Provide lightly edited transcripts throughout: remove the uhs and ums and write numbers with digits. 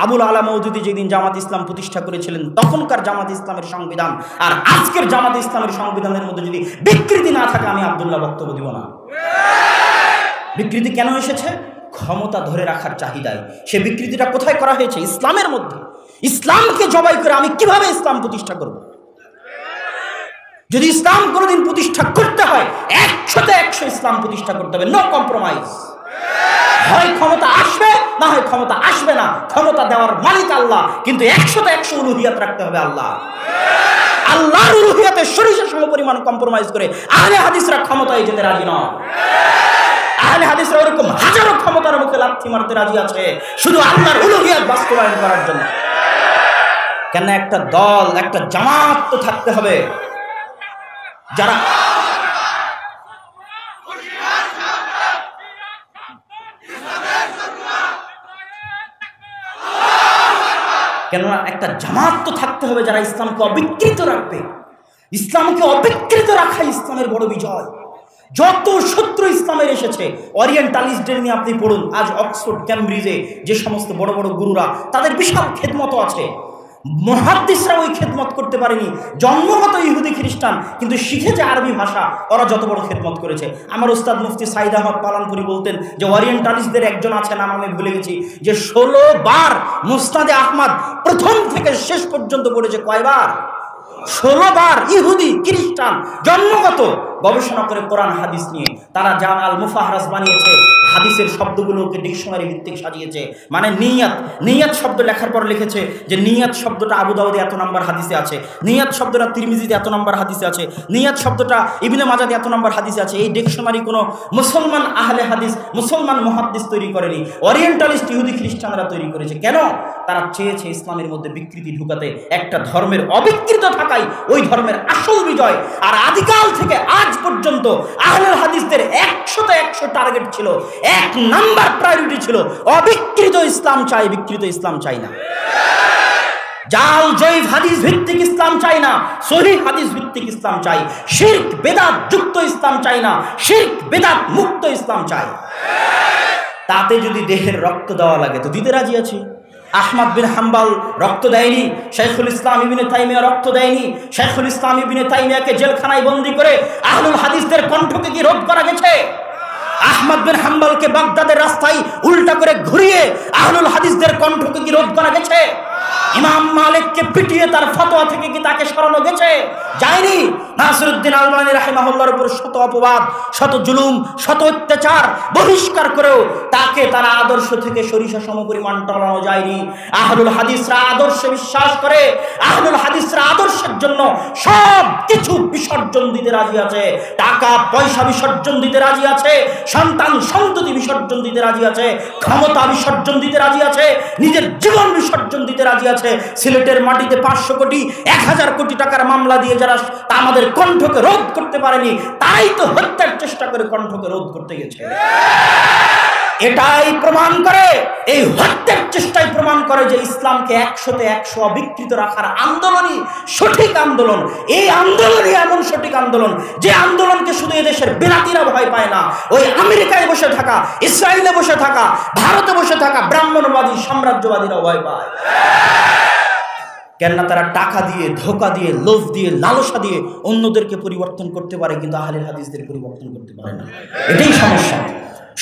আবুল আলা মওদুদী যেদিন জামাত ইসলাম প্রতিষ্ঠা করেছিলেন তখনকার জামাত ইসলামের সংবিধান আর আজকের জামাত ইসলামের সংবিধানের মধ্যে যদি বিকৃতি না থাকে আমি আব্দুল্লাহ বক্তব্য দিব না। বিকৃতি কেন এসেছে? ক্ষমতা ধরে রাখার চাহিদায়। সে বিকৃতিটা কোথায় করা হয়েছে? ইসলামের মধ্যে। ইসলামকে জবাই করে আমি কিভাবে ইসলাম প্রতিষ্ঠা করব? যদি ইসলাম কোনোদিন প্রতিষ্ঠা করতে হয় 100% ইসলাম প্রতিষ্ঠা করতে হবে, নো কম্প্রোমাইজ। হয় ক্ষমতা আসবে না হয় ক্ষমতা আসবে না, ক্ষমতা দেওয়ার মালিক আল্লাহ, কিন্তু 100% উলুহিয়াত রাখতে হবে আল্লাহ। আল্লাহর উলুহিয়াতে সরিষা সমপরিমাণ কম্প্রোমাইজ করে আহলে হাদিসরা ক্ষমতায় যেতে রাজি নয়। আহলে হাদিসরা ওরকম হাজারো ক্ষমতার মুখে লাথি মারতে রাজি আছে শুধু আল্লাহর উলুহিয়াত বাস্তবায়ন করার জন্য। কেন? একটা দল, একটা জামাত তো থাকতে হবে যারা কেননা একটা জামাত তো থাকতে হবে যারা ইসলামকে অবিকৃত রাখবে। ইসলামকে অবিকৃত রাখা ইসলামের বড় বিজয়। যত শত্রু ইসলামের এসেছে, ওরিয়েন্টালিস্টদের নিয়ে আপনি পড়ুন, আজ অক্সফোর্ড ক্যামব্রিজে যে সমস্ত বড় বড় গুরুরা, তাদের বিশাল খেদমত আছে। মুহাদ্দিসরা ওই খেদমত করতে পারেনি, জন্মগত ইহুদি খ্রিস্টান, কিন্তু শিখেছে আরবি ভাষা, ওরা যত বড় খেদমত করেছে। আমার ওস্তাদ মুফতি সাইদ আহমদ পালানপুরি বলতেন যে ওরিয়েন্টালিস্টদের একজন আছে, নাম আমি ভুলে গেছি, যে 16 বার মুসনাদে আহমদ প্রথম থেকে শেষ পর্যন্ত পড়েছে। কয়বার? 16 বার। ইহুদি খ্রিস্টান জন্মগত গবেষণা করে কোরআন হাদিস নিয়ে তারা জান আল মুফাহরাস বানিয়েছে, হাদিসের শব্দগুলোকে ডিকশনারি ভিত্তিক সাজিয়েছে। মানে নিয়াত, নিয়াত শব্দ লেখার পর লিখেছে যে নিয়াত শব্দটা আবু দাউদে এত নাম্বার হাদিসে আছে, নিয়াত শব্দটা তিরমিজিতে এত নাম্বার হাদিসে আছে, নিয়াত শব্দটা ইবনে মাজাতে এত নাম্বার হাদিসে আছে। এই ডিকশনারি কোনো মুসলমান আহলে হাদিস, মুসলমান মুহাদ্দিস তৈরি করেনি, ওরিয়েন্টালিস্ট ইহুদি খ্রিস্টানরা তৈরি করেছে। কেন? তারা চেয়েছে ইসলামের মধ্যে বিকৃতি ঢুকাতে। একটা ধর্মের অবিকৃত থাকাই ওই ধর্মের আসল বিজয়। আর আদিকাল থেকে আজ পর্যন্ত আহলুল হাদিসদের 100% টার্গেট ছিল, 1 নাম্বার প্রায়োরিটি ছিল অবিকৃত ইসলাম চাই, বিকৃত ইসলাম চাই না। জাল জয়ীফ হাদিস ভিত্তিক ইসলাম চাই না, সহিহ হাদিস ভিত্তিক ইসলাম চাই। শিরক বেদাত যুক্ত ইসলাম চাই না, শিরক বেদাত মুক্ত ইসলাম চাই। তাতে যদি দেহের রক্ত দেওয়া লাগে তো দিতে রাজি আছি। আহমদ বিন হাম্বল রক্ত দেয়নি, শাইখুল ইসলাম ইবনে তাইমিয়া রক্ত দেয়নি। শাইখুল ইসলাম ইবনে তাইমিয়াকে জেলখানায় বন্দী করে আহলুল হাদিসদের কণ্ঠকে কি রোধ করা গেছে? আহমদ বিন হাম্বলকে বাগদাদের রাস্তায় উল্টা করে ঘুরিয়ে আহলুল হাদিসদের কণ্ঠকে কি রোধ করা গেছে? ইমাম মালিককে পিটিয়ে তার ফতোয়া থেকে কি তাকে সরানো গেছে? যায়নি। নাসিরউদ্দিন আলবানী রাহিমাহুল্লাহর উপর শত অপবাদ, শত জুলুম, শত অত্যাচার বহিষ্কার করেও তাকে তার আদর্শ থেকে সরিষা সমপরিমাণ টলানো যায়নি। আহলুল হাদিসরা আদর্শে বিশ্বাস করে, আহলুল হাদিসরা আদর্শের জন্য সব কিছু বিসর্জন দিতে রাজি আছে। টাকা পয়সা বিসর্জন দিতে রাজি আছে, সন্তান সন্ততি বিসর্জন দিতে রাজি আছে, ক্ষমতা বিসর্জন দিতে রাজি আছে, নিজের জীবন বিসর্জন দিতে রাজি আছে। সিলেটের মাটিতে 500 কোটি 1000 কোটি টাকার মামলা দিয়ে যারা আমাদের কণ্ঠকে রোধ করতে পারেনি, তারাই তো হত্যার চেষ্টা করে কণ্ঠকে রোধ করতে গেছে। এটাই প্রমাণ করে, এই হত্যার চেষ্টাই প্রমাণ করে যে ইসলামকে 100% অবিকৃত রাখার আন্দোলনই সঠিক আন্দোলন। এই আন্দোলনই এমন সঠিক আন্দোলন যে আন্দোলনকে শুধু এদেশের বিলাতিরা ভয় পায় না, ওই আমেরিকায় বসে থাকা, ইসরায়েলে বসে থাকা, ভারতে বসে থাকা ব্রাহ্মণবাদী সাম্রাজ্যবাদীরা ভয় পায়। কেননা তারা টাকা দিয়ে, ধোঁকা দিয়ে, লোভ দিয়ে, লালসা দিয়ে অন্যদেরকে পরিবর্তন করতে পারে, কিন্তু আহলে হাদিসদের পরিবর্তন করতে পারে না। এটাই সমস্যা।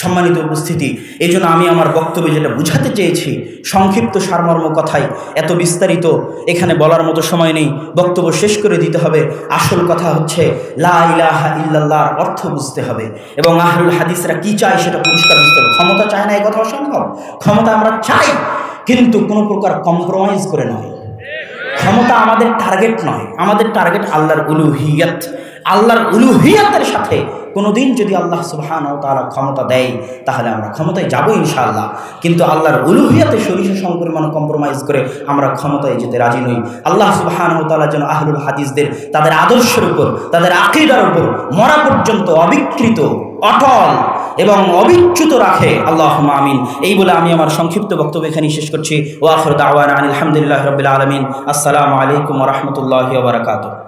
সম্মানিত উপস্থিতি, এই জন্য আমি আমার বক্তব্যে যেটা বুঝাতে চেয়েছি, সংক্ষিপ্ত সারমর্ম কথাই, এত বিস্তারিত এখানে বলার মতো সময় নেই, বক্তব্য শেষ করে দিতে হবে। আসল কথা হচ্ছে লা ইলাহা ইল্লাল্লাহর অর্থ বুঝতে হবে এবং আহলুল হাদিসরা কি চায় সেটা পরিষ্কার বুঝতে হবে। ক্ষমতা চায় না এই কথা অসম্ভব, ক্ষমতা আমরা চাই, কিন্তু কোনো প্রকার কম্প্রোমাইজ করে নয়। ক্ষমতা আমাদের টার্গেট নয়, আমাদের টার্গেট আল্লাহর উলুহিয়াত। আল্লাহর উলুহিয়াতের সাথে কোনোদিন যদি আল্লাহ সুবহানাহু ওয়া তাআলা ক্ষমতা দেয় তাহলে আমরা ক্ষমতায় যাব ইনশাআল্লাহ, কিন্তু আল্লাহর উলুহিয়াতে সরিষা সমপরিমাণ কম্প্রোমাইজ করে আমরা ক্ষমতায় যেতে রাজি নই। আল্লাহ সুবহানাহু ওয়া তাআলা যেন আহলুল হাদিসদের তাদের আদর্শের উপর, তাদের আকীদার উপর মরা পর্যন্ত অবিকৃত, অটল এবং অবিচ্যুত রাখে। আল্লাহুম্মা আমিন। এই বলে আমি আমার সংক্ষিপ্ত বক্তব্য এখানেই শেষ করছি। ওয়া আখিরু দাওয়ানা আলহামদুলিল্লাহি রাব্বিল আলামিন। আসসালামু আলাইকুম ওয়া রাহমাতুল্লাহি ওয়া বারাকাতুহু।